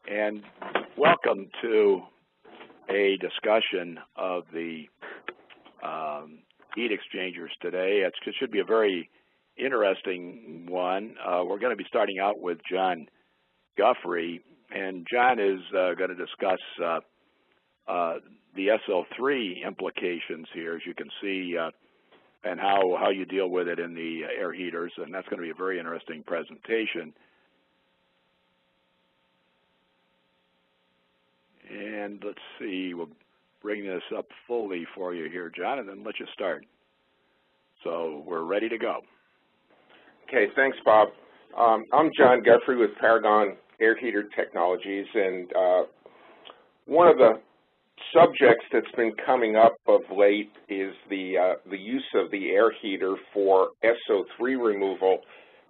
and welcome to a discussion of the heat exchangers today. It should be a very interesting one. We're going to be starting out with John Guffre, and John is going to discuss the SO3 implications here, as you can see, and how you deal with it in the air heaters, and that's going to be a very interesting presentation. And let's see, we'll bring this up fully for you here, John, and then let you start. So we're ready to go. Okay, thanks, Bob. I'm John Guffre with Paragon Air Heater Technologies, and one of the subjects that's been coming up of late is the use of the air heater for SO3 removal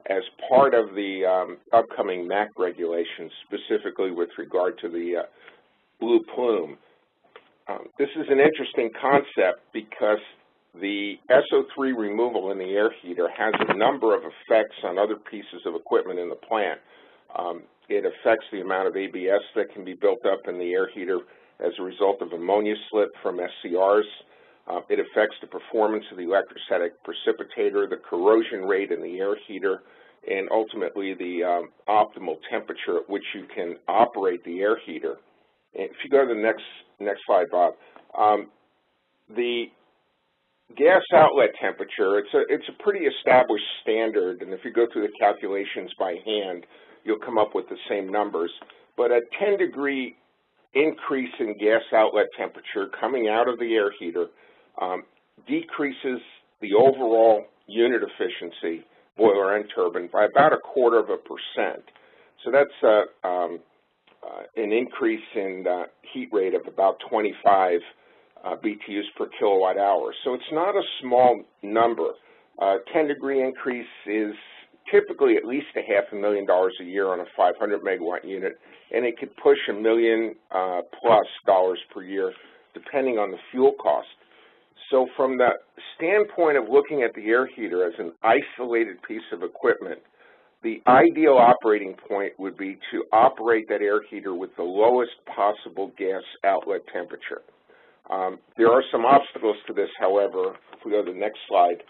as part of the upcoming MAC regulations, specifically with regard to the blue plume. This is an interesting concept because the SO3 removal in the air heater has a number of effects on other pieces of equipment in the plant. It affects the amount of ABS that can be built up in the air heater as a result of ammonia slip from SCRs. It affects the performance of the electrostatic precipitator, the corrosion rate in the air heater, and ultimately the optimal temperature at which you can operate the air heater. And if you go to the next slide, Bob, the gas outlet temperature, it's a pretty established standard, and if you go through the calculations by hand, you'll come up with the same numbers. But a 10-degree increase in gas outlet temperature coming out of the air heater decreases the overall unit efficiency, boiler and turbine, by about 0.25%. So that's an increase in heat rate of about 25 BTUs per kilowatt hour. So it's not a small number. 10-degree increase is typically at least $500,000 a year on a 500 megawatt unit, and it could push $1 million plus per year, depending on the fuel cost. So from the standpoint of looking at the air heater as an isolated piece of equipment, the ideal operating point would be to operate that air heater with the lowest possible gas outlet temperature. There are some obstacles to this, however. If we go to the next slide,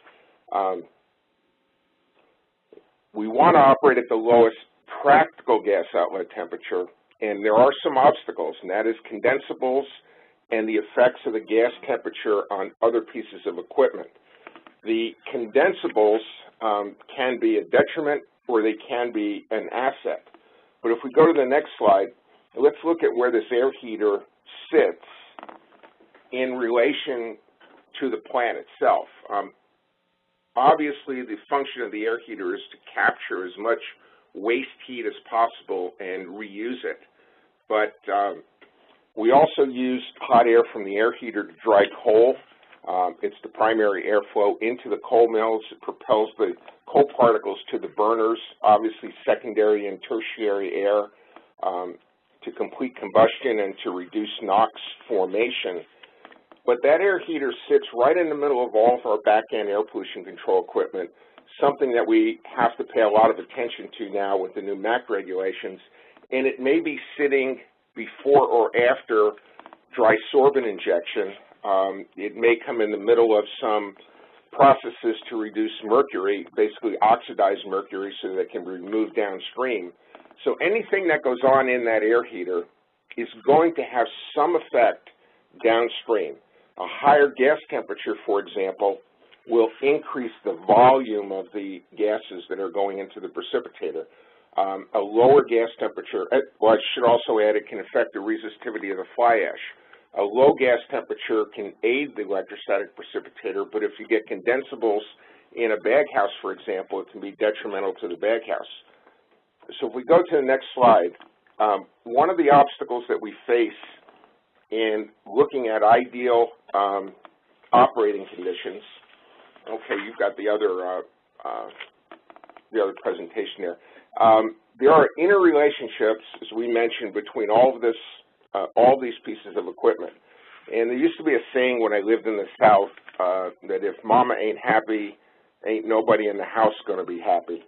we want to operate at the lowest practical gas outlet temperature, and there are some obstacles, and that is condensables and the effects of the gas temperature on other pieces of equipment. The condensables can be a detriment or they can be an asset. But if we go to the next slide, let's look at where this air heater sits in relation to the plant itself. Obviously, the function of the air heater is to capture as much waste heat as possible and reuse it. But we also use hot air from the air heater to dry coal. It's the primary airflow into the coal mills. It propels the coal particles to the burners, obviously secondary and tertiary air, to complete combustion and to reduce NOx formation. But that air heater sits right in the middle of all of our back-end air pollution control equipment, something that we have to pay a lot of attention to now with the new MAC regulations, and it may be sitting before or after dry sorbent injection. It may come in the middle of some processes to reduce mercury, basically oxidize mercury so that it can be removed downstream. So anything that goes on in that air heater is going to have some effect downstream. A higher gas temperature, for example, will increase the volume of the gases that are going into the precipitator. A lower gas temperature, well, I should also add, it can affect the resistivity of the fly ash. A low gas temperature can aid the electrostatic precipitator, but if you get condensables in a baghouse, for example, it can be detrimental to the baghouse. So if we go to the next slide, one of the obstacles that we face in looking at ideal operating conditions, okay, you've got the other presentation there. There are interrelationships, as we mentioned, between all these pieces of equipment. And there used to be a saying when I lived in the South that if mama ain't happy, ain't nobody in the house going to be happy.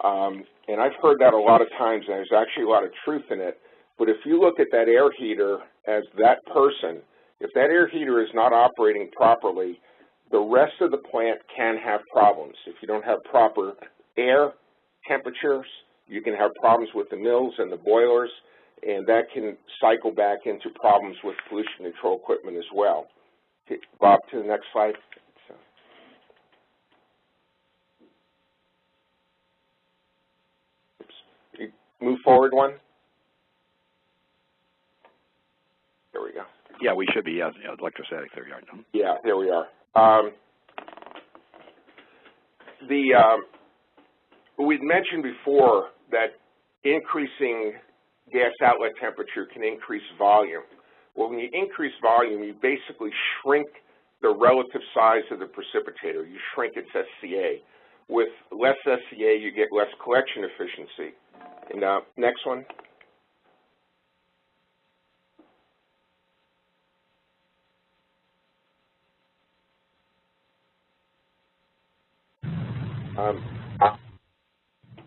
And I've heard that a lot of times, and there's actually a lot of truth in it. But if you look at that air heater as that person, if that air heater is not operating properly, the rest of the plant can have problems. If you don't have proper air temperatures, you can have problems with the mills and the boilers, and that can cycle back into problems with pollution control equipment as well. Okay, Bob, to the next slide. Oops. Move forward one. There we go. Yeah, we should be electrostatic theory. Yeah, there we are. We'd mentioned before that increasing gas outlet temperature can increase volume. Well, when you increase volume, you basically shrink the relative size of the precipitator. You shrink its SCA. With less SCA, you get less collection efficiency. And next one.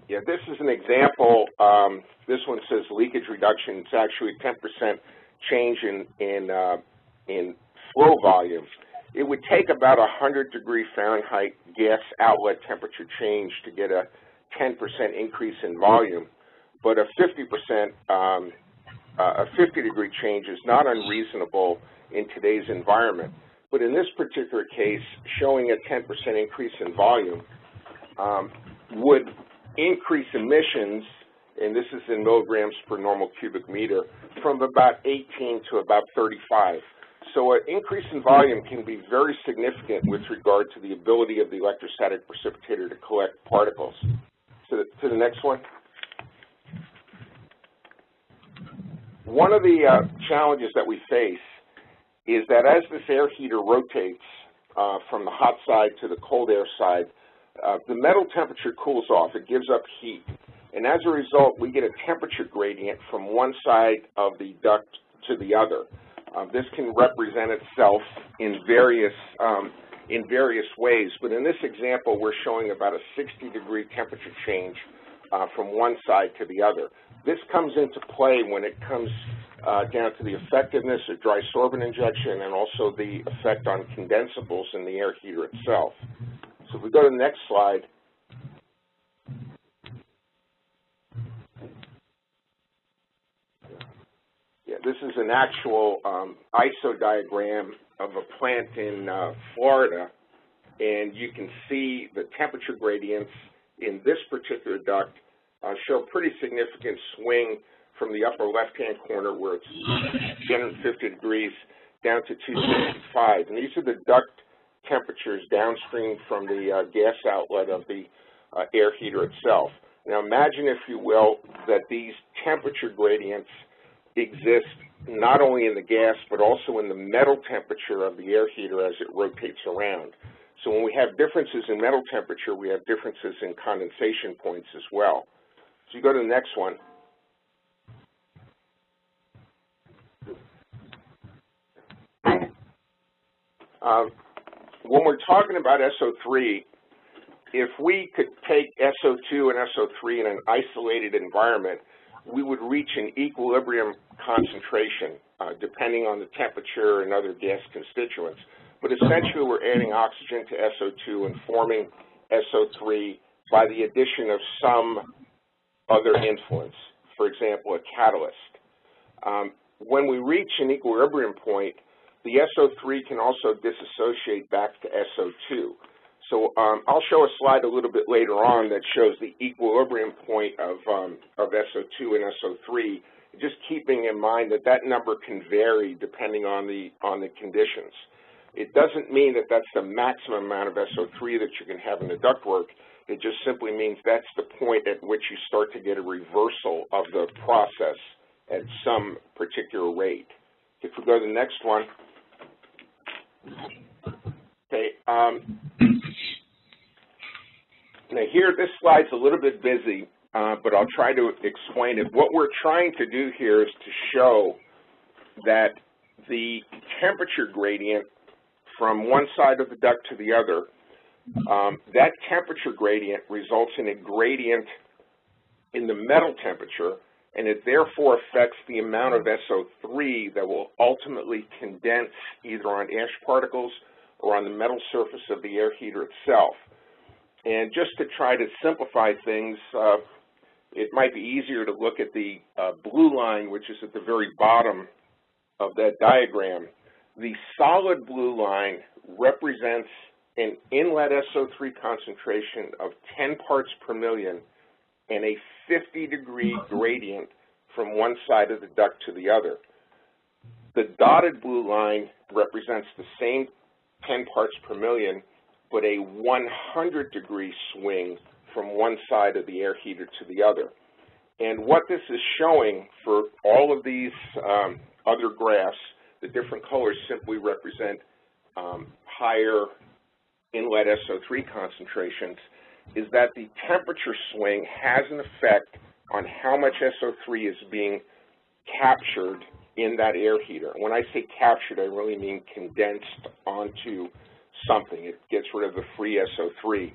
Yeah, this is an example. This one says leakage reduction. It's actually a 10% change in flow volume. It would take about 100-degree Fahrenheit gas outlet temperature change to get a 10% increase in volume, but a 50-degree change is not unreasonable in today's environment. But in this particular case, showing a 10% increase in volume would increase emissions, and this is in milligrams per normal cubic meter, from about 18 to about 35. So an increase in volume can be very significant with regard to the ability of the electrostatic precipitator to collect particles. To the next one. One of the challenges that we face is that as this air heater rotates from the hot side to the cold air side, the metal temperature cools off. It gives up heat. And as a result, we get a temperature gradient from one side of the duct to the other. This can represent itself in various ways, but in this example, we're showing about a 60-degree temperature change from one side to the other. This comes into play when it comes down to the effectiveness of dry sorbent injection and also the effect on condensables in the air heater itself. So if we go to the next slide. Yeah, this is an actual ISO diagram of a plant in Florida, and you can see the temperature gradients in this particular duct show pretty significant swing from the upper left-hand corner where it's 350 degrees down to 265. And these are the duct temperatures downstream from the gas outlet of the air heater itself. Now imagine, if you will, that these temperature gradients exist not only in the gas but also in the metal temperature of the air heater as it rotates around. So when we have differences in metal temperature, we have differences in condensation points as well. So you go to the next one. When we're talking about SO3, if we could take SO2 and SO3 in an isolated environment, we would reach an equilibrium concentration depending on the temperature and other gas constituents. But essentially, we're adding oxygen to SO2 and forming SO3 by the addition of some other influence, for example, a catalyst. When we reach an equilibrium point, the SO3 can also disassociate back to SO2. So I'll show a slide a little bit later on that shows the equilibrium point of SO2 and SO3, just keeping in mind that that number can vary depending on the conditions. It doesn't mean that that's the maximum amount of SO3 that you can have in the ductwork. It just simply means that's the point at which you start to get a reversal of the process at some particular rate. If we go to the next one. Okay. Now here, this slide's a little bit busy, but I'll try to explain it. What we're trying to do here is to show that the temperature gradient from one side of the duct to the other, that temperature gradient results in a gradient in the metal temperature, and it therefore affects the amount of SO3 that will ultimately condense either on ash particles or on the metal surface of the air heater itself. And just to try to simplify things, it might be easier to look at the blue line, which is at the very bottom of that diagram. The solid blue line represents an inlet SO3 concentration of 10 parts per million and a 50-degree gradient from one side of the duct to the other. The dotted blue line represents the same 10 parts per million, but a 100-degree swing from one side of the air heater to the other. And what this is showing for all of these other graphs, the different colors simply represent higher inlet SO3 concentrations, is that the temperature swing has an effect on how much SO3 is being captured in that air heater. When I say captured, I really mean condensed onto something. It gets rid of the free SO3.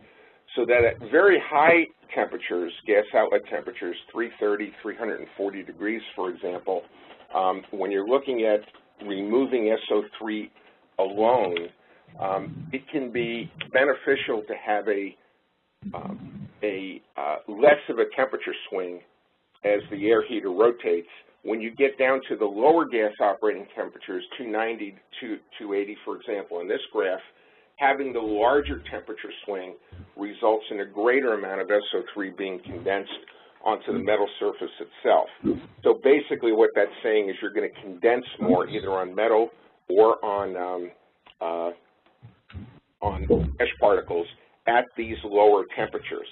So that at very high temperatures, gas outlet temperatures, 330, 340 degrees, for example, when you're looking at removing SO3 alone, it can be beneficial to have a less of a temperature swing as the air heater rotates. When you get down to the lower gas operating temperatures, 290 to 280, for example, in this graph, having the larger temperature swing results in a greater amount of SO3 being condensed onto the metal surface itself. So basically what that's saying is you're going to condense more either on metal or on ash particles at these lower temperatures.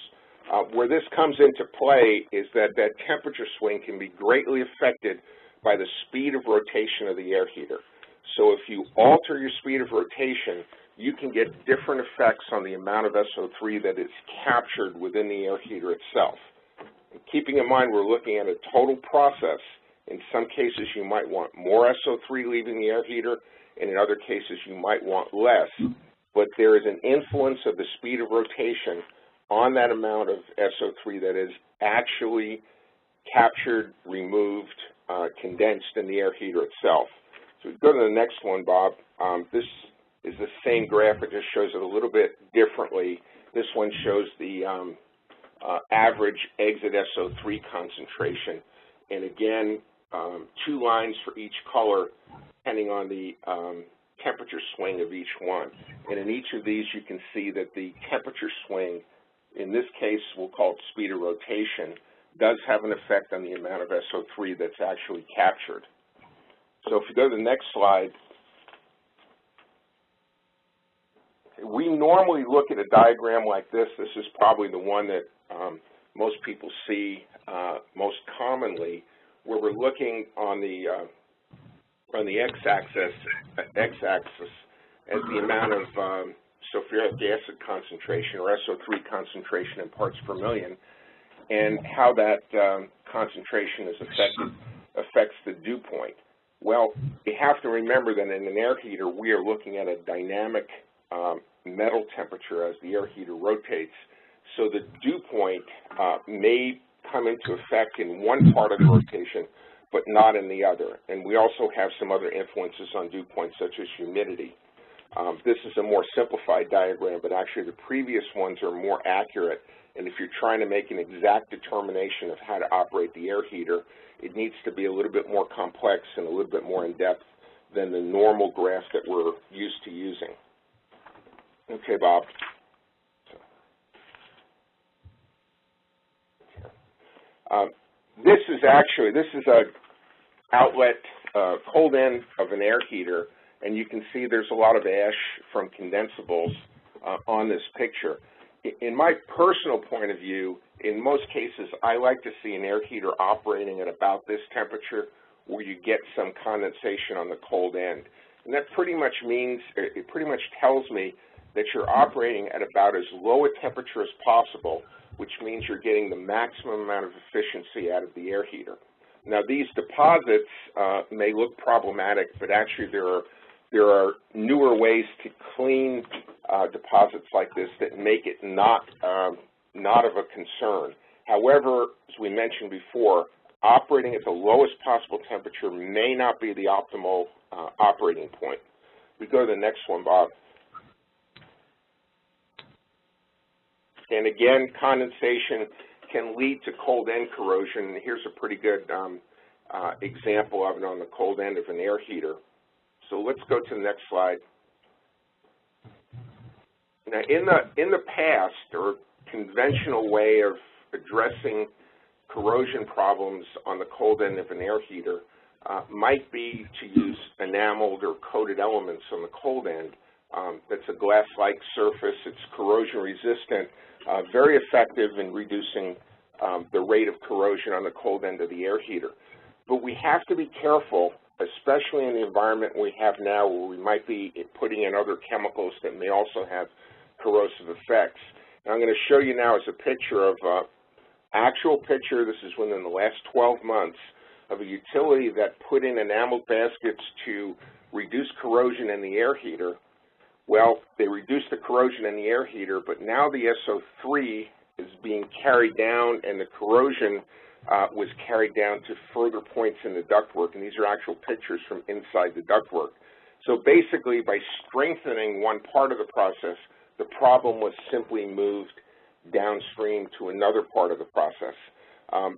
Where this comes into play is that that temperature swing can be greatly affected by the speed of rotation of the air heater. So if you alter your speed of rotation, you can get different effects on the amount of SO3 that is captured within the air heater itself. And keeping in mind we're looking at a total process, in some cases you might want more SO3 leaving the air heater, and in other cases you might want less. But there is an influence of the speed of rotation on that amount of SO3 that is actually captured, removed, condensed in the air heater itself. So we go to the next one, Bob. This is the same graph, it just shows it a little bit differently. This one shows the average exit SO3 concentration. And again, 2 lines for each color, depending on the temperature swing of each one. And in each of these, you can see that the temperature swing, in this case, we'll call it speed of rotation, does have an effect on the amount of SO3 that's actually captured. So if you go to the next slide, we normally look at a diagram like this. This is probably the one that most people see most commonly, where we're looking on the x-axis as the amount of sulfuric acid concentration or SO3 concentration in parts per million, and how that concentration is affects the dew point. Well, you have to remember that in an air heater, we are looking at a dynamic metal temperature as the air heater rotates. So the dew point may come into effect in one part of the rotation, but not in the other. And we also have some other influences on dew point, such as humidity. This is a more simplified diagram, but actually the previous ones are more accurate. And if you're trying to make an exact determination of how to operate the air heater, it needs to be a little bit more complex and a little bit more in-depth than the normal graph that we're used to using. Okay, Bob. This is a outlet, cold end of an air heater, and you can see there's a lot of ash from condensables on this picture. In my personal point of view, in most cases, I like to see an air heater operating at about this temperature where you get some condensation on the cold end. And that pretty much means, it pretty much tells me that you're operating at about as low a temperature as possible, which means you're getting the maximum amount of efficiency out of the air heater. Now, these deposits may look problematic, but actually there are newer ways to clean deposits like this that make it not of a concern. However, as we mentioned before, operating at the lowest possible temperature may not be the optimal operating point. We go to the next one, Bob. And again, condensation can lead to cold end corrosion. Here's a pretty good example of it on the cold end of an air heater. So let's go to the next slide. Now, in the past, or conventional way of addressing corrosion problems on the cold end of an air heater might be to use enameled or coated elements on the cold end. That's a glass-like surface. It's corrosion resistant, very effective in reducing the rate of corrosion on the cold end of the air heater. But we have to be careful, especially in the environment we have now where we might be putting in other chemicals that may also have corrosive effects. And I'm going to show you now as a picture of actual picture, this is within the last 12 months, of a utility that put in enameled baskets to reduce corrosion in the air heater. Well, they reduced the corrosion in the air heater, but now the SO3 is being carried down, and the corrosion was carried down to further points in the ductwork, and these are actual pictures from inside the ductwork. So basically, by strengthening one part of the process, the problem was simply moved downstream to another part of the process.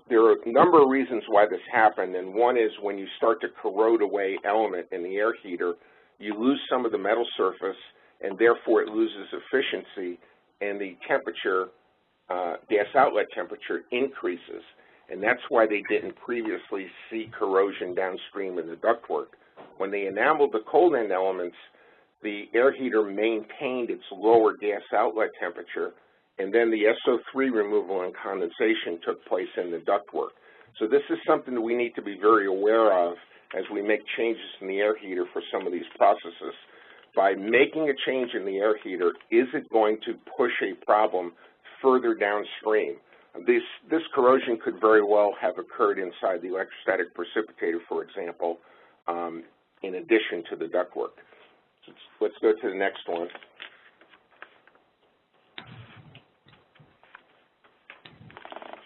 There are a number of reasons why this happened, and one is when you start to corrode away element in the air heater, you lose some of the metal surface, and therefore it loses efficiency, and the temperature, gas outlet temperature, increases. And that's why they didn't previously see corrosion downstream in the ductwork. When they enameled the cold end elements, the air heater maintained its lower gas outlet temperature, and then the SO3 removal and condensation took place in the ductwork. So this is something that we need to be very aware of as we make changes in the air heater for some of these processes. By making a change in the air heater, is it going to push a problem further downstream? This corrosion could very well have occurred inside the electrostatic precipitator, for example, in addition to the ductwork. So let's go to the next one.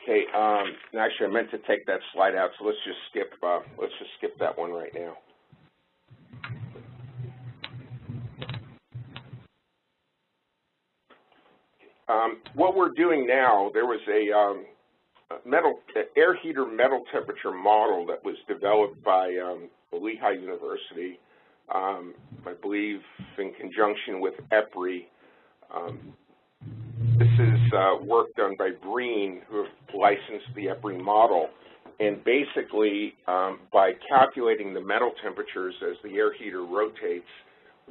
Okay, actually I meant to take that slide out, so let's just skip that one right now. What we're doing now, there was a air heater metal temperature model that was developed by Lehigh University, I believe in conjunction with EPRI. This is work done by Breen, who have licensed the EPRI model. And basically, by calculating the metal temperatures as the air heater rotates,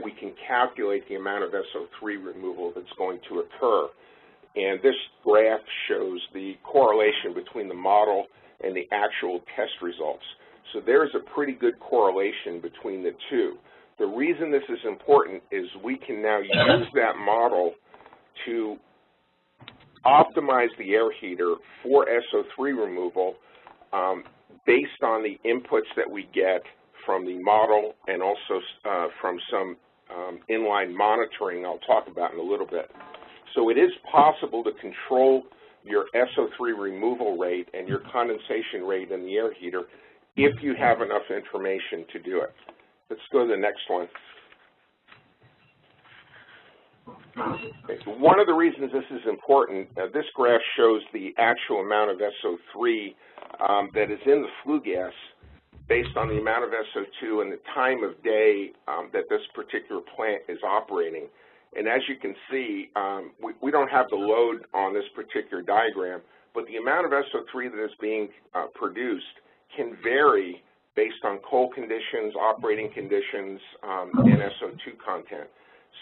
we can calculate the amount of SO3 removal that's going to occur. And this graph shows the correlation between the model and the actual test results. So there's a pretty good correlation between the two. The reason this is important is we can now use that model to optimize the air heater for SO3 removal based on the inputs that we get from the model and also from some inline monitoring I'll talk about in a little bit. So it is possible to control your SO3 removal rate and your condensation rate in the air heater if you have enough information to do it. Let's go to the next one. Okay, so one of the reasons this is important, this graph shows the actual amount of SO3 that is in the flue gas based on the amount of SO2 and the time of day that this particular plant is operating. And as you can see, we don't have the load on this particular diagram, but the amount of SO3 that is being produced can vary based on cold conditions, operating conditions, and SO2 content.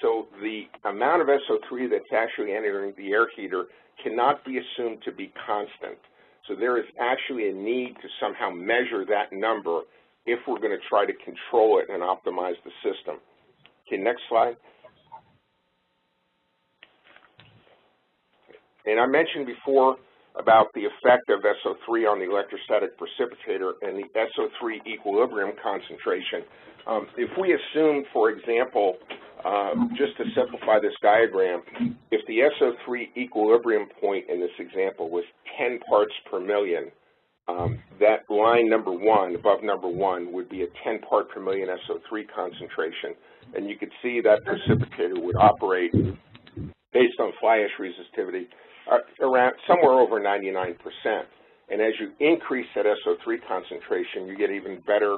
So the amount of SO3 that's actually entering the air heater cannot be assumed to be constant. So there is actually a need to somehow measure that number if we're going to try to control it and optimize the system. Okay, next slide. And I mentioned before about the effect of SO3 on the electrostatic precipitator and the SO3 equilibrium concentration. If we assume, for example, just to simplify this diagram, if the SO3 equilibrium point in this example was 10 parts per million, that line number 1, above number 1, would be a 10 part per million SO3 concentration, and you could see that precipitator would operate based on fly ash resistivity around somewhere over 99%. And as you increase that SO3 concentration, you get even better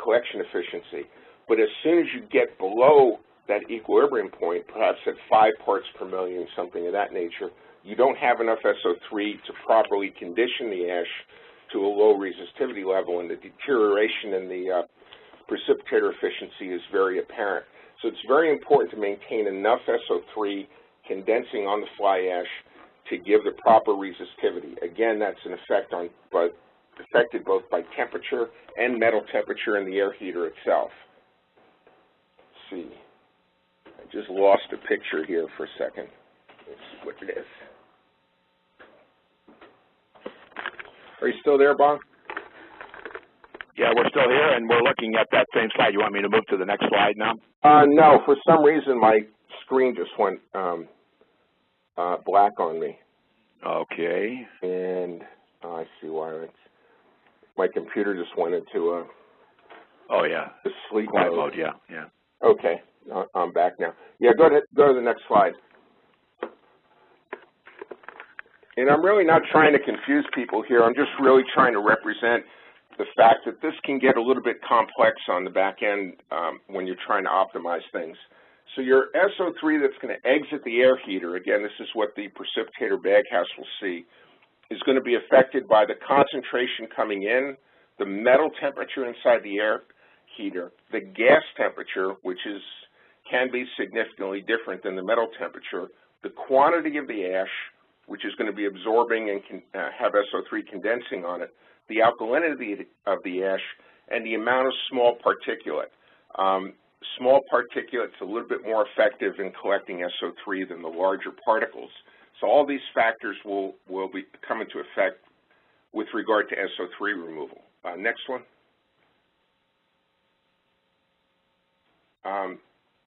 collection efficiency. But as soon as you get below that equilibrium point, perhaps at 5 parts per million, something of that nature, you don't have enough SO3 to properly condition the ash to a low resistivity level, and the deterioration in the precipitator efficiency is very apparent. So it's very important to maintain enough SO3 condensing on the fly ash to give the proper resistivity. Again, that's an effect on, but affected both by temperature and metal temperature in the air heater itself. Let's see, I just lost a picture here for a second. Let's see what it is. Are you still there, Bob? Yeah, we're still here, and we're looking at that same slide. You want me to move to the next slide now? No, for some reason my screen just went black on me. Okay. And I see why. My computer just went into a sleep mode. Yeah. Okay, I'm back now. Yeah, go to the next slide. And I'm really not trying to confuse people here. I'm just really trying to represent the fact that this can get a little bit complex on the back end when you're trying to optimize things. So your SO3 that's going to exit the air heater, again, this is what the precipitator baghouse will see, is going to be affected by the concentration coming in, the metal temperature inside the air heater, the gas temperature, which can be significantly different than the metal temperature, the quantity of the ash, which is going to be absorbing and can have SO3 condensing on it, the alkalinity of the ash, and the amount of small particulate. Small particulate's a little bit more effective in collecting SO3 than the larger particles. So all these factors will come into effect with regard to SO3 removal. Next one.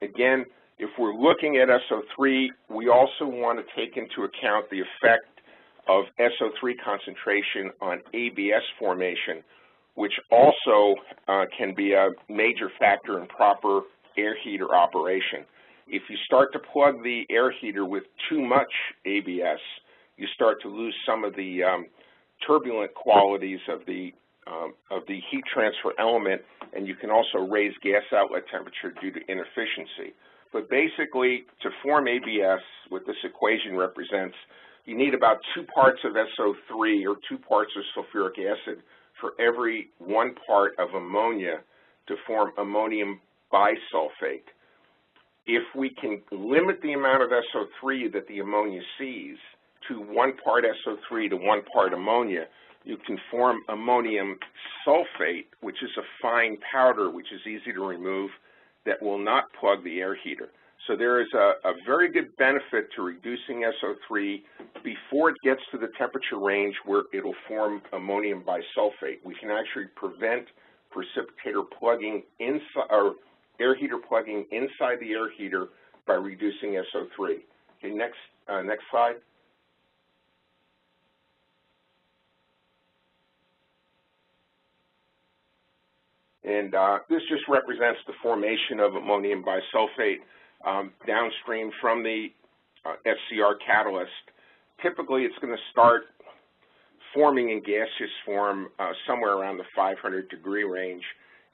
Again, if we're looking at SO3, we also want to take into account the effect of SO3 concentration on ABS formation, which also can be a major factor in proper air heater operation. If you start to plug the air heater with too much ABS, you start to lose some of the turbulent qualities of the heat transfer element, and you can also raise gas outlet temperature due to inefficiency. But basically, to form ABS, what this equation represents, you need about 2 parts of SO3 or 2 parts of sulfuric acid for every 1 part of ammonia to form ammonium bisulfate. If we can limit the amount of SO3 that the ammonia sees to 1 part SO3 to 1 part ammonia, you can form ammonium sulfate, which is a fine powder which is easy to remove that will not plug the air heater. So there is a very good benefit to reducing SO3 before it gets to the temperature range where it'll form ammonium bisulfate. We can actually prevent precipitator plugging inside, or air heater plugging inside the air heater by reducing SO3. Okay, next slide. And this just represents the formation of ammonium bisulfate downstream from the SCR catalyst. Typically, it's going to start forming in gaseous form somewhere around the 500-degree range.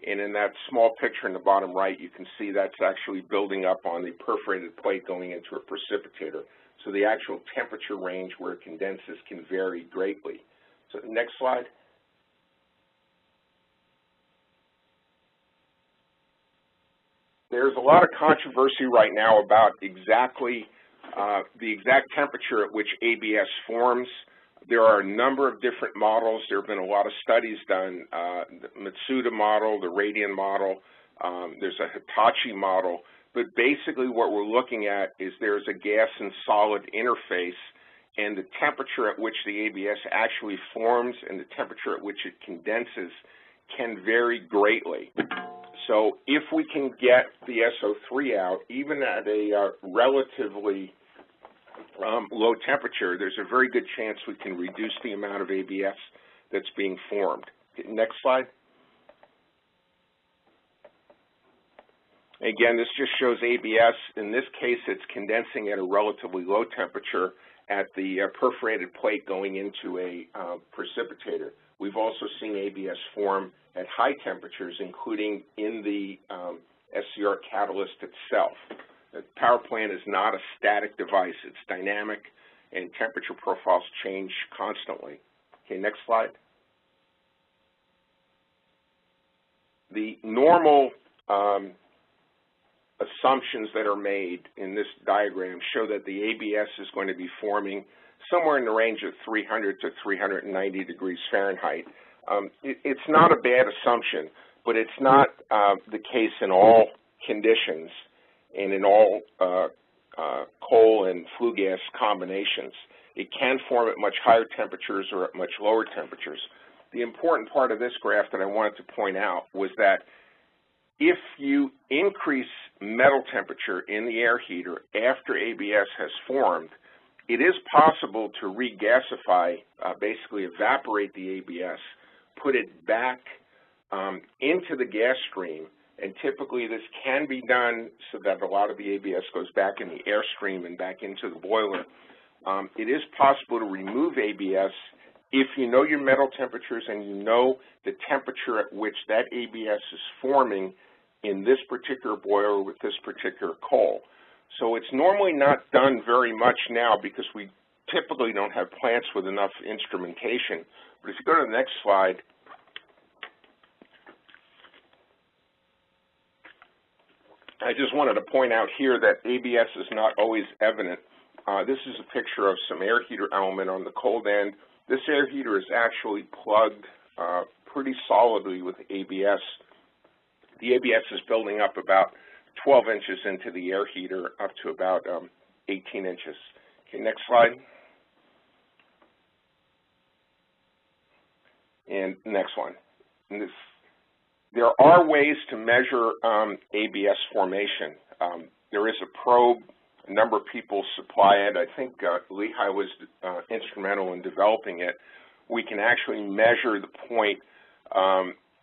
And in that small picture in the bottom right, you can see that's actually building up on the perforated plate going into a precipitator. So the actual temperature range where it condenses can vary greatly. So next slide. There's a lot of controversy right now about exactly the exact temperature at which ABS forms. There are a number of different models. There have been a lot of studies done, the Matsuda model, the Radian model, there's a Hitachi model. But basically what we're looking at is there's a gas and solid interface, and the temperature at which the ABS actually forms and the temperature at which it condenses can vary greatly. So if we can get the SO3 out, even at a relatively low temperature, there's a very good chance we can reduce the amount of ABS that's being formed. Next slide. Again, this just shows ABS. In this case, it's condensing at a relatively low temperature at the perforated plate going into a precipitator. We've also seen ABS form at high temperatures, including in the SCR catalyst itself. The power plant is not a static device. It's dynamic, and temperature profiles change constantly. Okay, next slide. The normal assumptions that are made in this diagram show that the ABS is going to be forming somewhere in the range of 300 to 390 degrees Fahrenheit. It's not a bad assumption, but it's not the case in all conditions and in all coal and flue gas combinations. It can form at much higher temperatures or at much lower temperatures. The important part of this graph that I wanted to point out was that if you increase metal temperature in the air heater after ABS has formed, it is possible to regasify, basically evaporate the ABS, put it back into the gas stream, and typically this can be done so that a lot of the ABS goes back in the airstream and back into the boiler. It is possible to remove ABS if you know your metal temperatures and you know the temperature at which that ABS is forming in this particular boiler with this particular coal. So it's normally not done very much now because we typically don't have plants with enough instrumentation. But if you go to the next slide, I just wanted to point out here that ABS is not always evident. This is a picture of some air heater element on the cold end. This air heater is actually plugged pretty solidly with ABS. The ABS is building up about 12 inches into the air heater, up to about 18 inches. Okay, next slide. And next one. And there are ways to measure ABS formation. There is a probe. A number of people supply it. I think Lehigh was instrumental in developing it. We can actually measure the point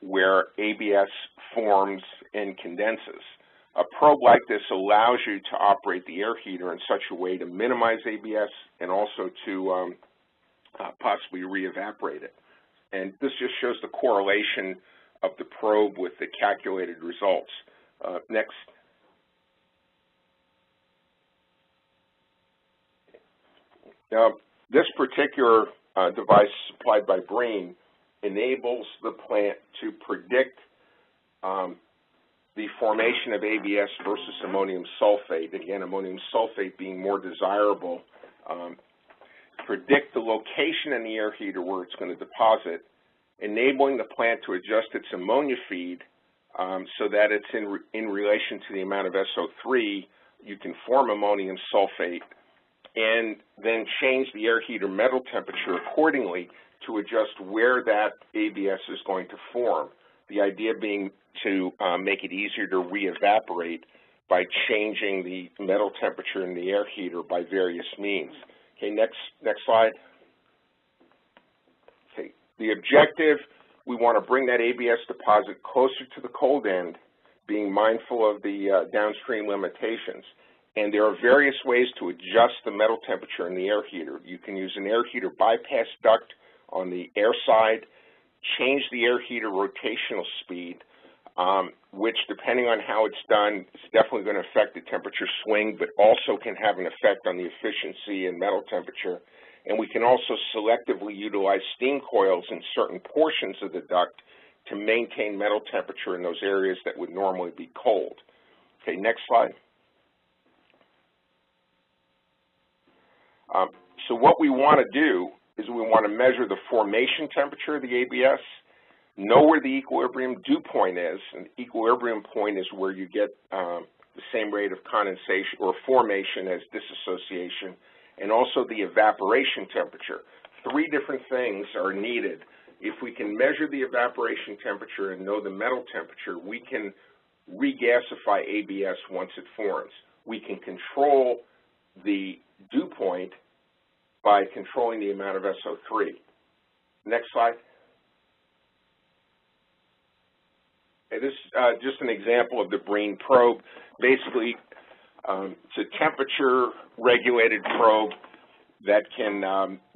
where ABS forms and condenses. A probe like this allows you to operate the air heater in such a way to minimize ABS and also to possibly re-evaporate it. And this just shows the correlation of the probe with the calculated results. Next. Now, this particular device supplied by Breen enables the plant to predict the formation of ABS versus ammonium sulfate. Again, ammonium sulfate being more desirable. Predict the location in the air heater where it's going to deposit, enabling the plant to adjust its ammonia feed so that it's in relation to the amount of SO3. You can form ammonium sulfate and then change the air heater metal temperature accordingly to adjust where that ABS is going to form. The idea being to make it easier to re-evaporate by changing the metal temperature in the air heater by various means. Okay, next slide. Okay, the objective, we want to bring that ABS deposit closer to the cold end, being mindful of the downstream limitations. And there are various ways to adjust the metal temperature in the air heater. You can use an air heater bypass duct on the air side, change the air heater rotational speed, which, depending on how it's done, is definitely going to affect the temperature swing, but also can have an effect on the efficiency and metal temperature. And we can also selectively utilize steam coils in certain portions of the duct to maintain metal temperature in those areas that would normally be cold. Okay, next slide. So what we want to do is we want to measure the formation temperature of the ABS, know where the equilibrium dew point is. An equilibrium point is where you get the same rate of condensation or formation as dissociation, and also the evaporation temperature. Three different things are needed. If we can measure the evaporation temperature and know the metal temperature, we can regasify ABS once it forms. We can control the dew point by controlling the amount of SO3. Next slide. This is just an example of the Bromine probe. Basically, it's a temperature-regulated probe that can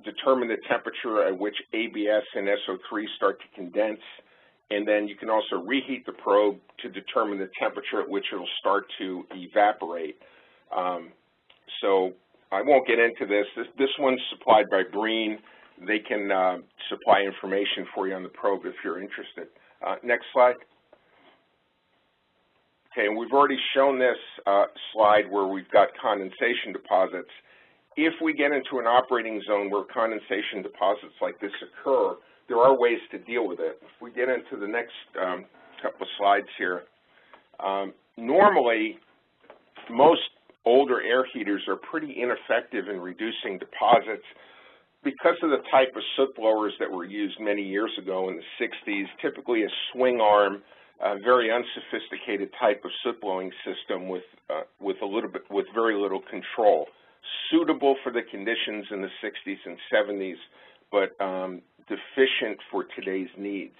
determine the temperature at which ABS and SO3 start to condense, and then you can also reheat the probe to determine the temperature at which it will start to evaporate. So I won't get into this. This one's supplied by Bromine. They can supply information for you on the probe if you're interested. Next slide. Okay, and we've already shown this slide where we've got condensation deposits. If we get into an operating zone where condensation deposits like this occur, there are ways to deal with it. If we get into the next couple of slides here, normally most older air heaters are pretty ineffective in reducing deposits because of the type of soot blowers that were used many years ago in the 60s, typically a swing arm, a very unsophisticated type of soot blowing system with very little control, suitable for the conditions in the 60s and 70s, but deficient for today's needs.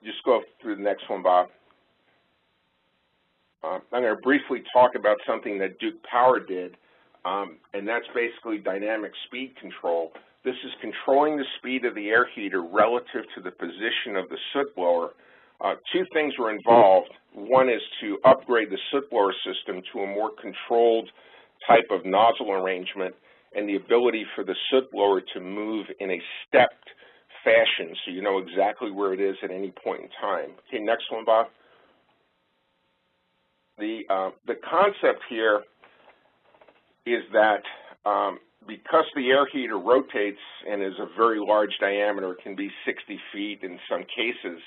Just go through the next one, Bob. I'm going to briefly talk about something that Duke Power did, and that's basically dynamic speed control. This is controlling the speed of the air heater relative to the position of the soot blower. Two things were involved. One is to upgrade the soot blower system to a more controlled type of nozzle arrangement and the ability for the soot blower to move in a stepped fashion so you know exactly where it is at any point in time. Okay, next one, Bob. The concept here is that because the air heater rotates and is a very large diameter, it can be 60 feet in some cases,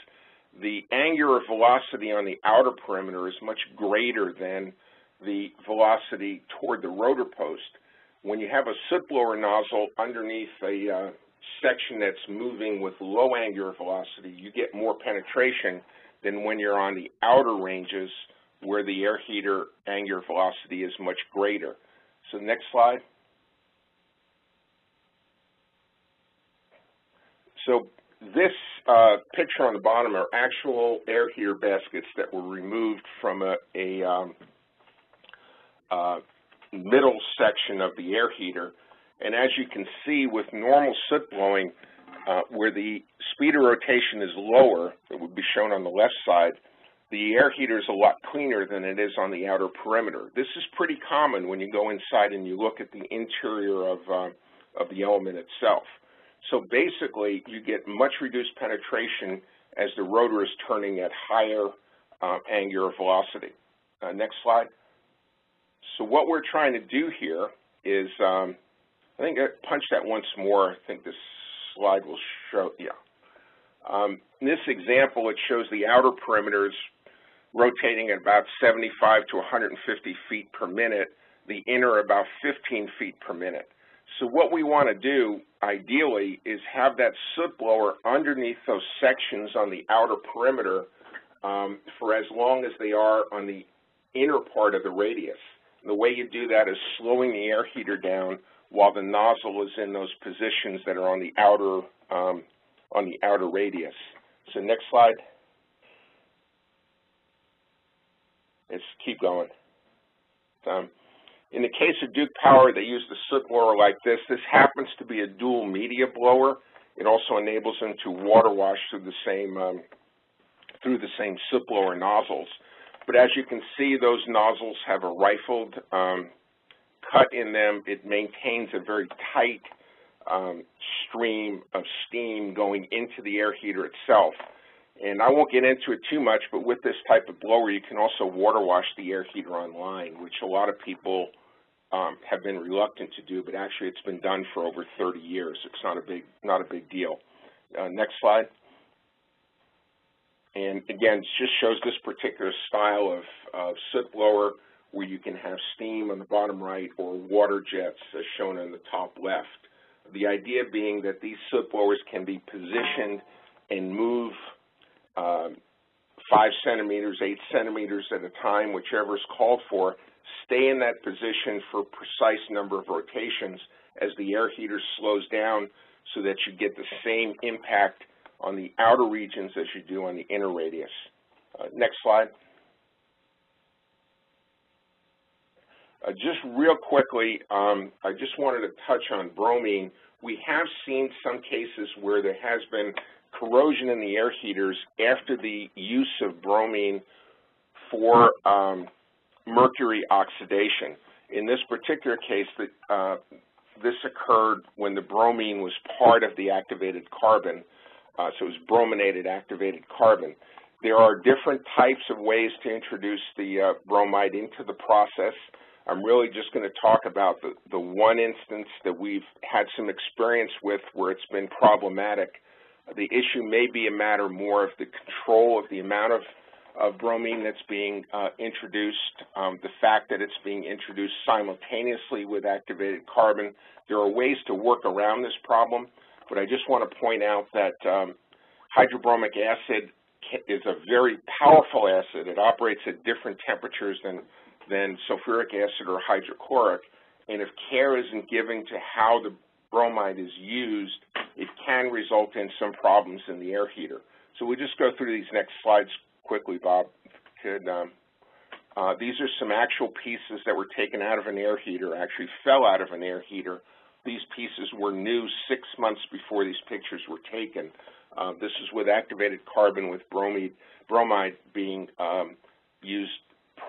the angular velocity on the outer perimeter is much greater than the velocity toward the rotor post. When you have a soot blower nozzle underneath a section that's moving with low angular velocity, you get more penetration than when you're on the outer ranges where the air heater angular velocity is much greater. So next slide. So this picture on the bottom are actual air heater baskets that were removed from a middle section of the air heater. And as you can see, with normal soot blowing, where the speed of rotation is lower, it would be shown on the left side, the air heater is a lot cleaner than it is on the outer perimeter. This is pretty common when you go inside and you look at the interior of the element itself. So basically, you get much reduced penetration as the rotor is turning at higher angular velocity. Next slide. So what we're trying to do here is, I think punch that once more. I think this slide will show, yeah. In this example, it shows the outer perimeters rotating at about 75 to 150 feet per minute, the inner about 15 feet per minute. So what we want to do, ideally, is have that soot blower underneath those sections on the outer perimeter for as long as they are on the inner part of the radius. And the way you do that is slowing the air heater down while the nozzle is in those positions that are on the outer radius. So next slide. Let's keep going. In the case of Duke Power, they used a soot blower like this. This happens to be a dual media blower. It also enables them to water wash through the same soot blower nozzles. But as you can see, those nozzles have a rifled cut in them. It maintains a very tight stream of steam going into the air heater itself. And I won't get into it too much, but with this type of blower, you can also water wash the air heater on line, which a lot of people have been reluctant to do, but actually it's been done for over 30 years. It's not a big deal. Next slide. And again, it just shows this particular style of soot blower where you can have steam on the bottom right or water jets as shown on the top left. The idea being that these soot blowers can be positioned and move 5 centimeters, 8 centimeters at a time, whichever is called for, stay in that position for a precise number of rotations as the air heater slows down so that you get the same impact on the outer regions as you do on the inner radius. Next slide. Just real quickly, I just wanted to touch on bromine. We have seen some cases where there has been corrosion in the air heaters after the use of bromine for mercury oxidation. In this particular case, this occurred when the bromine was part of the activated carbon, so it was brominated activated carbon. There are different types of ways to introduce the bromide into the process. I'm really just going to talk about the one instance that we've had some experience with where it's been problematic. The issue may be a matter more of the control of the amount of bromine that's being introduced, the fact that it's being introduced simultaneously with activated carbon. There are ways to work around this problem, but I just want to point out that hydrobromic acid is a very powerful acid. It operates at different temperatures than sulfuric acid or hydrochloric, and if care isn't given to how the bromide is used, it can result in some problems in the air heater. So we'll just go through these next slides quickly, Bob. These are some actual pieces that were taken out of an air heater, actually fell out of an air heater. These pieces were new 6 months before these pictures were taken. This is with activated carbon with bromide being used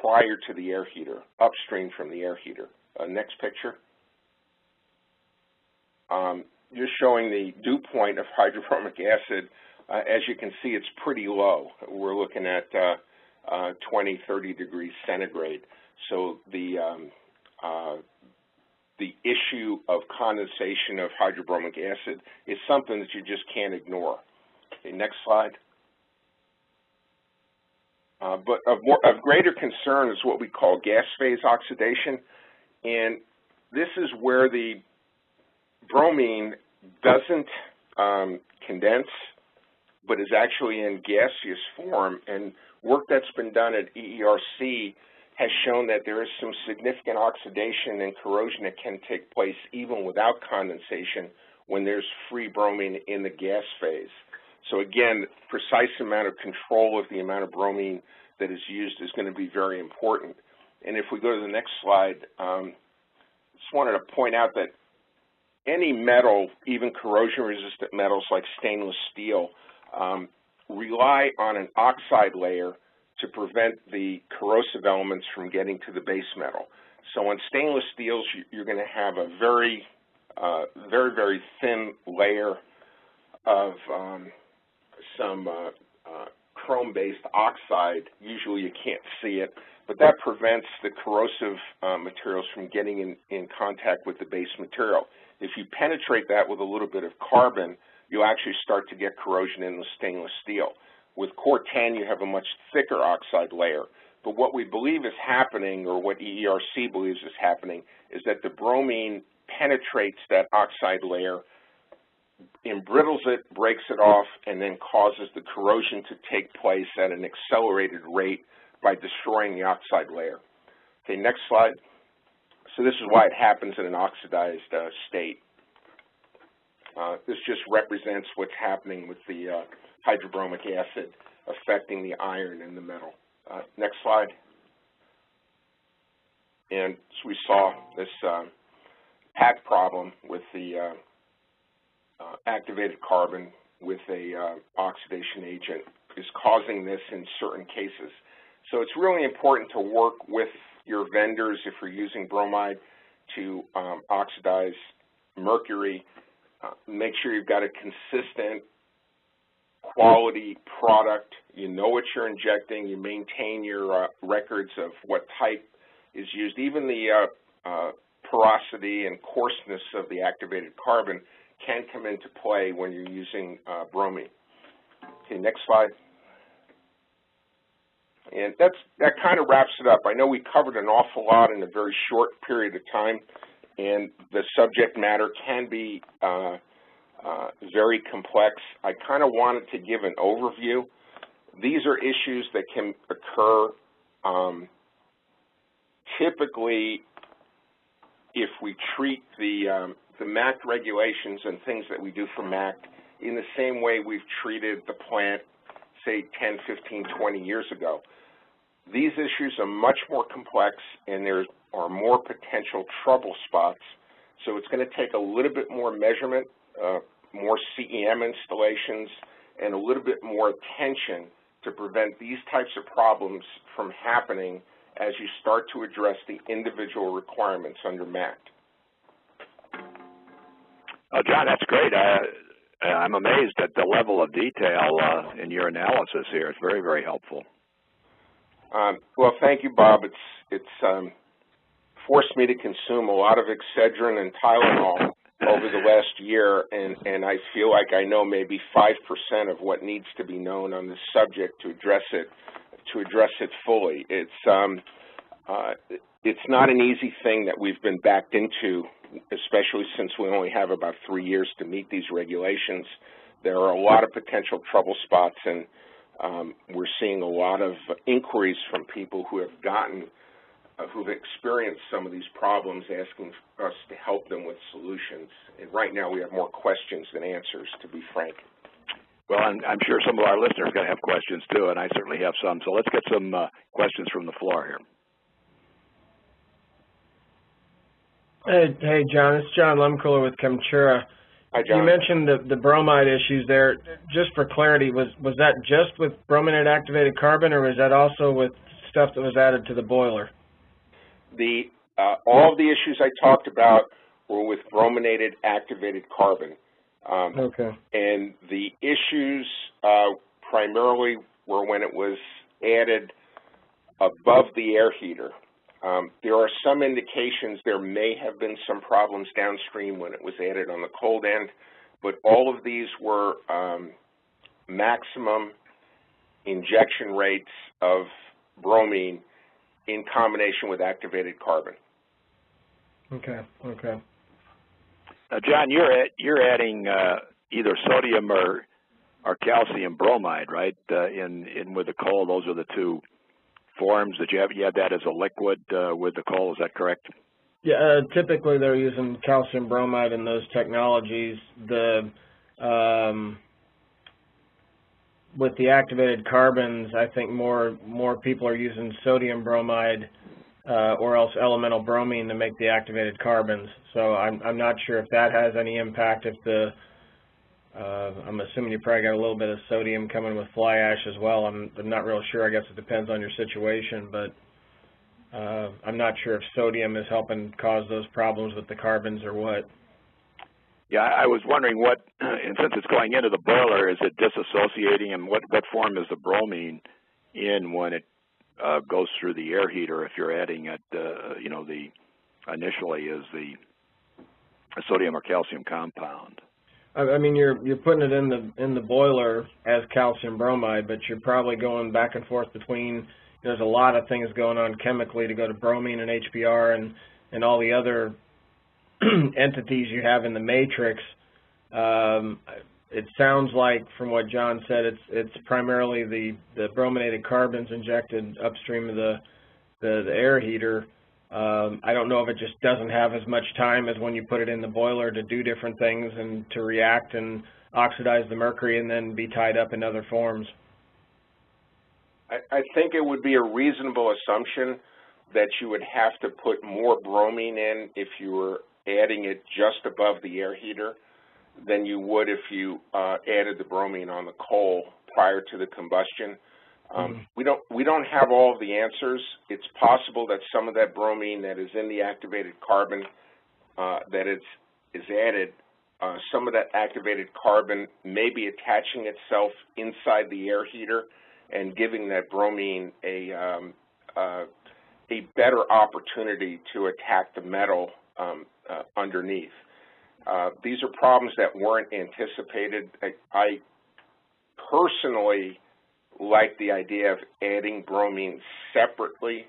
prior to the air heater, upstream from the air heater. Next picture. Just showing the dew point of hydrobromic acid. As you can see, it's pretty low. We're looking at 20, 30 degrees centigrade. So the issue of condensation of hydrobromic acid is something that you just can't ignore. Okay, next slide. But of greater concern is what we call gas phase oxidation, and this is where the bromine doesn't condense, but is actually in gaseous form, and work that's been done at EERC has shown that there is some significant oxidation and corrosion that can take place even without condensation when there's free bromine in the gas phase. So again, precise amount of control of the amount of bromine that is used is going to be very important. And if we go to the next slide, just wanted to point out that any metal, even corrosion-resistant metals like stainless steel, rely on an oxide layer to prevent the corrosive elements from getting to the base metal. So on stainless steels, you're going to have a very, very thin layer of some chrome-based oxide. Usually you can't see it, but that prevents the corrosive materials from getting in contact with the base material. If you penetrate that with a little bit of carbon, you'll actually start to get corrosion in the stainless steel. With Core 10, you have a much thicker oxide layer. But what we believe is happening, or what EERC believes is happening, is that the bromine penetrates that oxide layer, embrittles it, breaks it off, and then causes the corrosion to take place at an accelerated rate by destroying the oxide layer. Okay, next slide. So this is why it happens in an oxidized state. This just represents what's happening with the hydrobromic acid affecting the iron in the metal. Next slide. And so we saw this pack problem with the activated carbon with a oxidation agent is causing this in certain cases. So it's really important to work with your vendors if you're using bromide to oxidize mercury. Make sure you've got a consistent quality product. You know what you're injecting. You maintain your records of what type is used. Even the porosity and coarseness of the activated carbon can come into play when you're using bromine. Okay, next slide. And that kind of wraps it up. I know we covered an awful lot in a very short period of time, and the subject matter can be very complex. I kind of wanted to give an overview. These are issues that can occur typically if we treat the MAC regulations and things that we do for MAC in the same way we've treated the plant say, 10, 15, 20 years ago. These issues are much more complex, and there are more potential trouble spots. So it's going to take a little bit more measurement, more CEM installations, and a little bit more attention to prevent these types of problems from happening as you start to address the individual requirements under MACT. John, that's great. I'm amazed at the level of detail in your analysis here. It's very, very helpful. Well, thank you, Bob. It's forced me to consume a lot of Excedrin and Tylenol over the last year, and I feel like I know maybe 5% of what needs to be known on this subject to address it fully. It's not an easy thing that we've been backed into, especially since we only have about 3 years to meet these regulations. There are a lot of potential trouble spots, and we're seeing a lot of inquiries from people who have who've experienced some of these problems, asking us to help them with solutions. And right now we have more questions than answers, to be frank. Well, I'm sure some of our listeners are going to have questions too, and I certainly have some. So let's get some questions from the floor here. Hey, John. It's John Lemcooler with Chemtura. Hi, John. You mentioned the bromide issues there. Just for clarity, was that just with brominated activated carbon, or was that also with stuff that was added to the boiler? All of the issues I talked about were with brominated activated carbon. Okay. And the issues primarily were when it was added above the air heater. There are some indications there may have been some problems downstream when it was added on the cold end, but all of these were maximum injection rates of bromine in combination with activated carbon. Okay. Okay. John, you're adding either sodium or calcium bromide, right? In with the coal, those are the two forms that you have. You have that as a liquid with the coal. Is that correct? Yeah. Typically, they're using calcium bromide in those technologies. With the activated carbons, I think more people are using sodium bromide or else elemental bromine to make the activated carbons. So I'm not sure if that has any impact. If I'm assuming you probably got a little bit of sodium coming with fly ash as well. I'm not real sure. I guess it depends on your situation, but I'm not sure if sodium is helping cause those problems with the carbons or what. Yeah, I was wondering what, and since it's going into the boiler, is it disassociating, and what form is the bromine in when it goes through the air heater? If you're adding it, you know, initially is the sodium or calcium compound. I mean, you're putting it in the boiler as calcium bromide, but you're probably going back and forth between. There's a lot of things going on chemically to go to bromine and HBr and all the other entities you have in the matrix. It sounds like, from what John said, it's primarily the brominated carbons injected upstream of the air heater. I don't know if it just doesn't have as much time as when you put it in the boiler to do different things and to react and oxidize the mercury and then be tied up in other forms. I think it would be a reasonable assumption that you would have to put more bromine in if you were adding it just above the air heater than you would if you added the bromine on the coal prior to the combustion. We don't have all of the answers. It's possible that some of that bromine that is in the activated carbon that is added, some of that activated carbon may be attaching itself inside the air heater and giving that bromine a better opportunity to attack the metal underneath. These are problems that weren't anticipated. I personally like the idea of adding bromine separately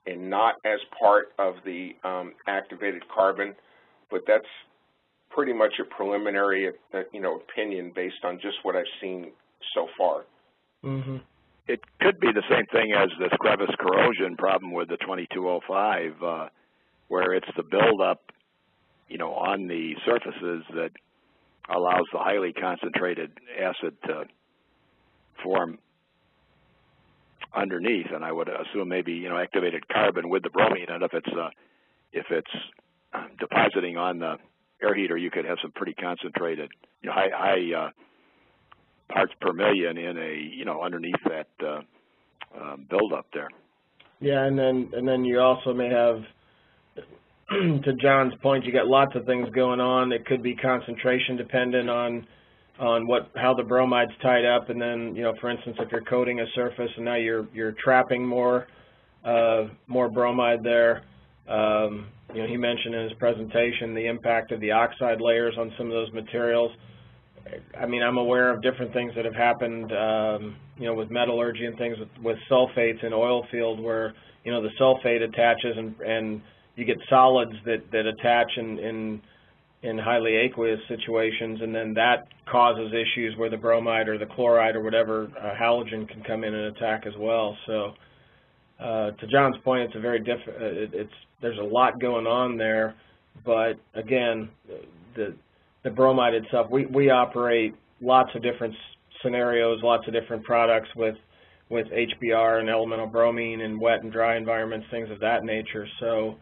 and not as part of the activated carbon, but that's pretty much a preliminary, opinion based on just what I've seen so far. Mm-hmm. It could be the same thing as this crevice corrosion problem with the 2205, where it's the buildup, on the surfaces that allows the highly concentrated acid to form underneath, and I would assume maybe activated carbon with the bromine, and if it's depositing on the air heater, you could have some pretty concentrated, high parts per million in a underneath that buildup there. Yeah, and then you also may have, to John's point, you got lots of things going on. It could be concentration dependent on how the bromide's tied up, and then for instance, if you're coating a surface and now you're trapping more bromide there. He mentioned in his presentation the impact of the oxide layers on some of those materials. I mean, I'm aware of different things that have happened, with metallurgy and things with sulfates in oil field where, the sulfate attaches and you get solids that attach in highly aqueous situations, and then that causes issues where the bromide or the chloride or whatever halogen can come in and attack as well. So, to John's point, it's a very there's a lot going on there, but again, the bromide itself, we operate lots of different scenarios, lots of different products with HBr and elemental bromine and wet and dry environments, things of that nature. So,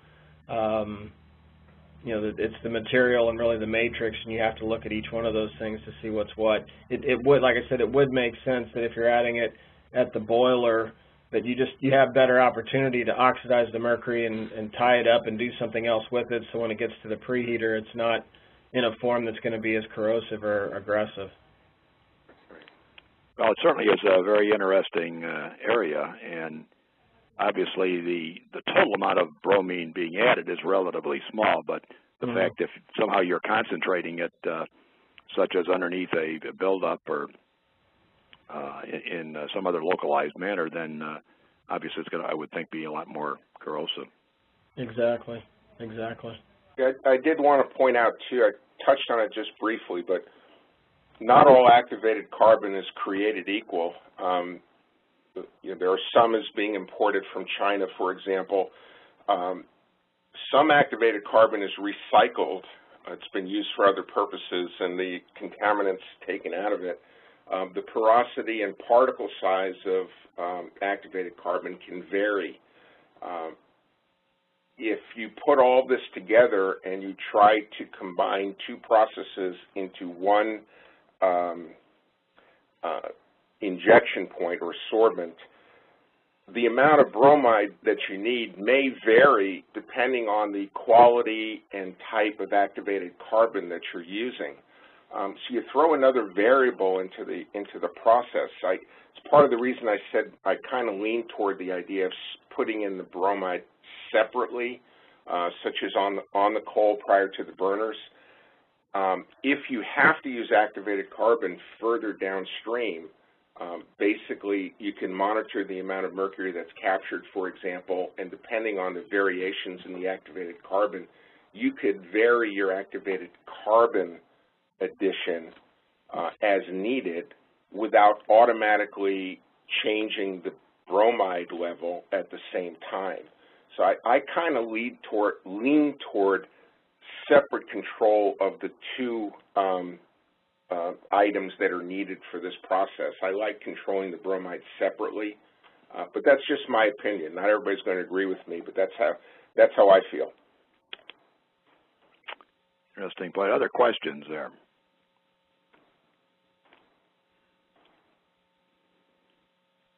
it's the material and really the matrix, and you have to look at each one of those things to see what's what. It would, like I said, it would make sense that if you're adding it at the boiler, that you have better opportunity to oxidize the mercury and tie it up and do something else with it, so when it gets to the preheater, it's not in a form that's going to be as corrosive or aggressive. Well, it certainly is a very interesting area, and obviously the total amount of bromine being added is relatively small, but the fact if somehow you're concentrating it, such as underneath a buildup or in some other localized manner, then obviously it's going to, I would think, be a lot more corrosive. Exactly. Yeah, I did want to point out, too, I touched on it just briefly, but not all activated carbon is created equal. There are some is being imported from China, for example. Some activated carbon is recycled. It's been used for other purposes, and the contaminants taken out of it. The porosity and particle size of activated carbon can vary. If you put all this together and you try to combine two processes into one injection point or sorbent, the amount of bromide that you need may vary depending on the quality and type of activated carbon that you're using. So you throw another variable into the process. It's part of the reason I said I kind of lean toward the idea of putting in the bromide separately, such as on the coal prior to the burners. If you have to use activated carbon further downstream, basically you can monitor the amount of mercury that's captured, for example, and depending on the variations in the activated carbon, you could vary your activated carbon addition as needed without automatically changing the bromide level at the same time. So I kind of lean toward separate control of the two items that are needed for this process. I like controlling the bromide separately, but that's just my opinion. Not everybody's going to agree with me, but that's how I feel. Interesting point. Other questions there?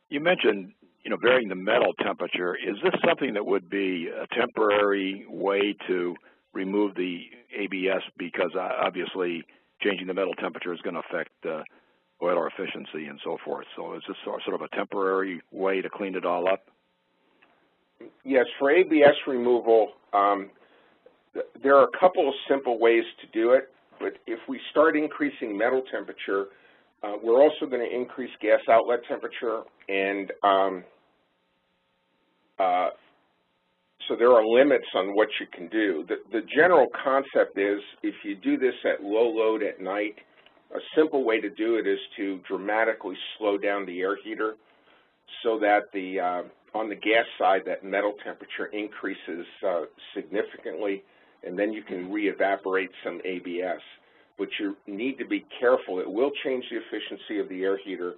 You mentioned, varying the metal temperature. Is this something that would be a temporary way to remove the ABS, because obviously changing the metal temperature is going to affect boiler efficiency and so forth? So is this sort of a temporary way to clean it all up? Yes, for ABS removal, there are a couple of simple ways to do it, but if we start increasing metal temperature, we're also going to increase gas outlet temperature, and so there are limits on what you can do. The general concept is, if you do this at low load at night, a simple way to do it is to dramatically slow down the air heater so that on the gas side, that metal temperature increases significantly, and then you can re-evaporate some ABS. But you need to be careful. It will change the efficiency of the air heater,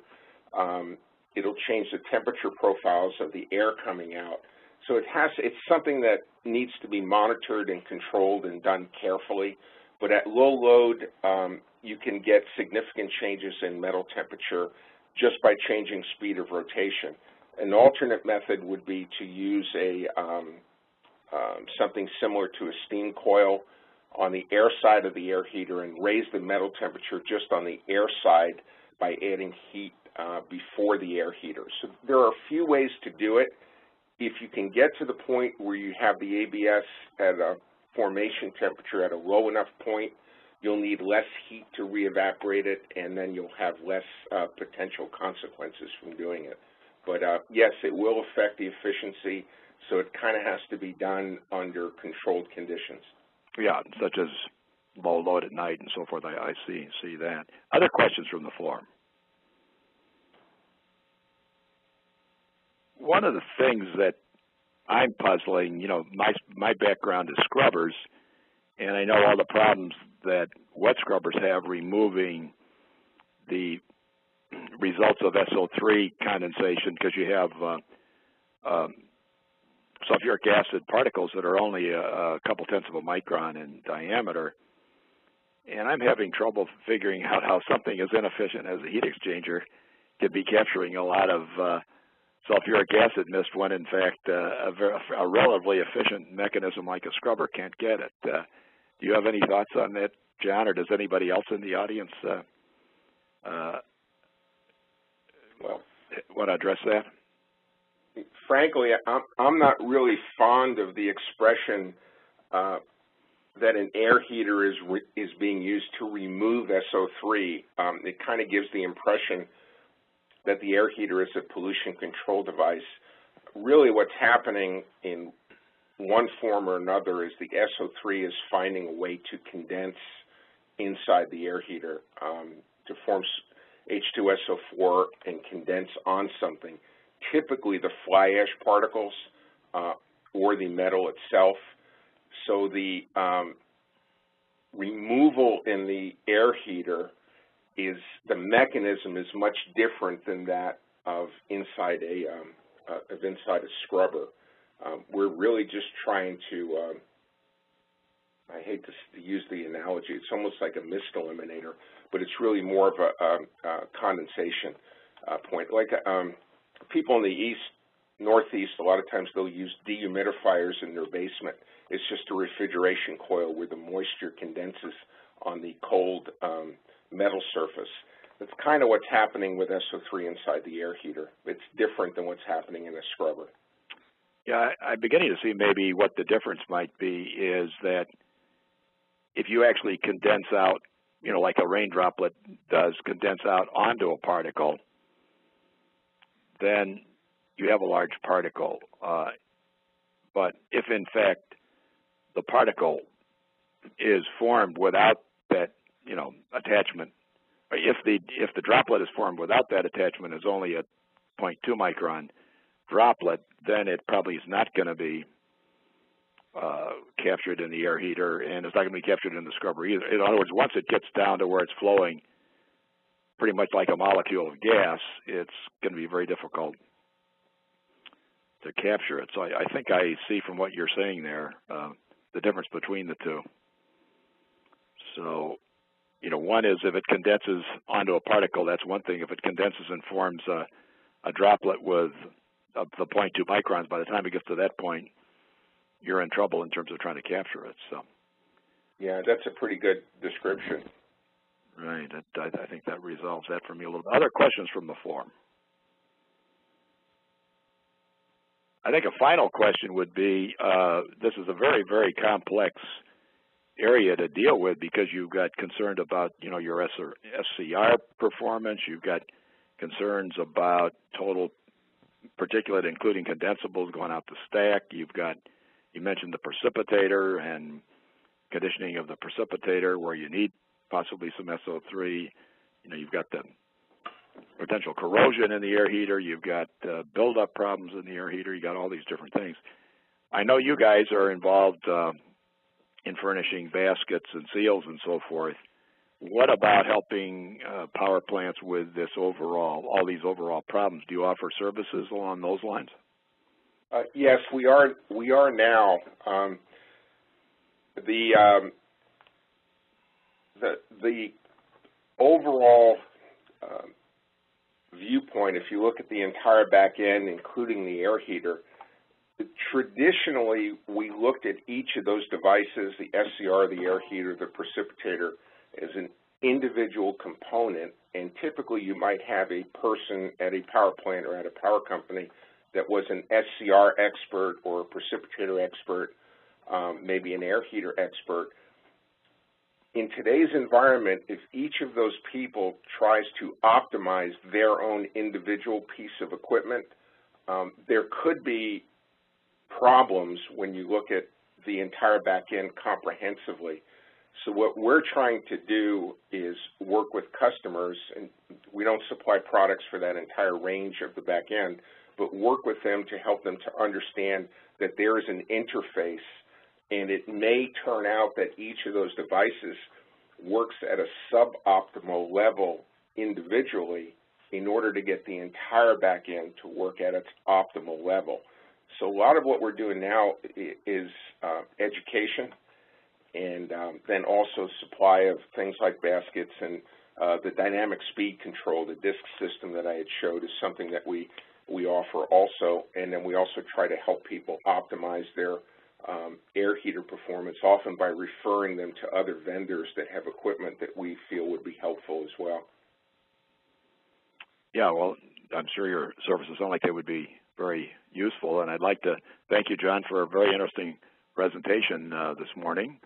it'll change the temperature profiles of the air coming out. So it's something that needs to be monitored and controlled and done carefully. But at low load, you can get significant changes in metal temperature just by changing speed of rotation. An alternate method would be to use something similar to a steam coil on the air side of the air heater and raise the metal temperature just on the air side by adding heat before the air heater. So there are a few ways to do it. If you can get to the point where you have the ABS at a formation temperature at a low enough point, you'll need less heat to re-evaporate it, and then you'll have less potential consequences from doing it. But yes, it will affect the efficiency, so it kind of has to be done under controlled conditions. Yeah, such as low load at night and so forth. I see that. Other questions from the floor? One of the things that I'm puzzling, you know, my background is scrubbers, and I know all the problems that wet scrubbers have removing the results of SO3 condensation, because you have sulfuric acid particles that are only a couple tenths of a micron in diameter. And I'm having trouble figuring out how something as inefficient as a heat exchanger could be capturing a lot of sulfuric acid mist when, in fact, a relatively efficient mechanism like a scrubber can't get it. Do you have any thoughts on that, John, or does anybody else in the audience want to address that? Frankly, I'm not really fond of the expression that an air heater is being used to remove SO3. It kind of gives the impression that the air heater is a pollution control device. Really what's happening in one form or another is the SO3 is finding a way to condense inside the air heater to form H2SO4 and condense on something, typically the fly ash particles or the metal itself. So the removal in the air heater the mechanism is much different than that of inside a scrubber. We're really just trying to, I hate to use the analogy, it's almost like a mist eliminator, but it's really more of a condensation point. Like people in the northeast, a lot of times they'll use dehumidifiers in their basement. It's just a refrigeration coil where the moisture condenses on the cold metal surface. That's kind of what's happening with SO3 inside the air heater. It's different than what's happening in a scrubber. Yeah, I'm beginning to see maybe what the difference might be is that if you actually condense out, you know, like a rain droplet does, condense out onto a particle, then you have a large particle. But if, in fact, the particle is formed without that, you know, attachment, or if the droplet is formed without that attachment, is only a 0.2 micron droplet, then it probably is not going to be captured in the air heater, and it's not going to be captured in the scrubber either. In other words, once it gets down to where it's flowing pretty much like a molecule of gas, it's going to be very difficult to capture it. So I think I see from what you're saying there the difference between the two. So, you know, one is if it condenses onto a particle, that's one thing. If it condenses and forms a droplet with the 0.2 microns, by the time it gets to that point, you're in trouble in terms of trying to capture it. So, yeah, that's a pretty good description. Right. I think that resolves that for me a little bit. Other questions from the floor? I think a final question would be, this is a very, very complex area to deal with because you've got concerns about, you know, your SCR performance. You've got concerns about total particulate, including condensables, going out the stack. You mentioned the precipitator and conditioning of the precipitator where you need possibly some SO3. You know, you've got the potential corrosion in the air heater. You've got buildup problems in the air heater. You got all these different things. I know you guys are involved in furnishing baskets and seals and so forth. what about helping power plants with this all these overall problems? Do you offer services along those lines? Yes, we are. We are now. The overall viewpoint, if you look at the entire back end, including the air heater, traditionally we looked at each of those devices, the SCR, the air heater, the precipitator, as an individual component, and typically you might have a person at a power plant or at a power company that was an SCR expert or a precipitator expert, maybe an air heater expert. In today's environment, if each of those people tries to optimize their own individual piece of equipment, there could be problems when you look at the entire back end comprehensively. So what we're trying to do is work with customers, and we don't supply products for that entire range of the back end, but work with them to help them to understand that there is an interface, and it may turn out that each of those devices works at a suboptimal level individually in order to get the entire back end to work at its optimal level. So a lot of what we're doing now is education, and then also supply of things like baskets, and the dynamic speed control, the DISC system that I had showed, is something that we offer also, and then we also try to help people optimize their air heater performance, often by referring them to other vendors that have equipment that we feel would be helpful as well. Yeah, well, I'm sure your services sound like they would be very useful, and I'd like to thank you, John, for a very interesting presentation this morning.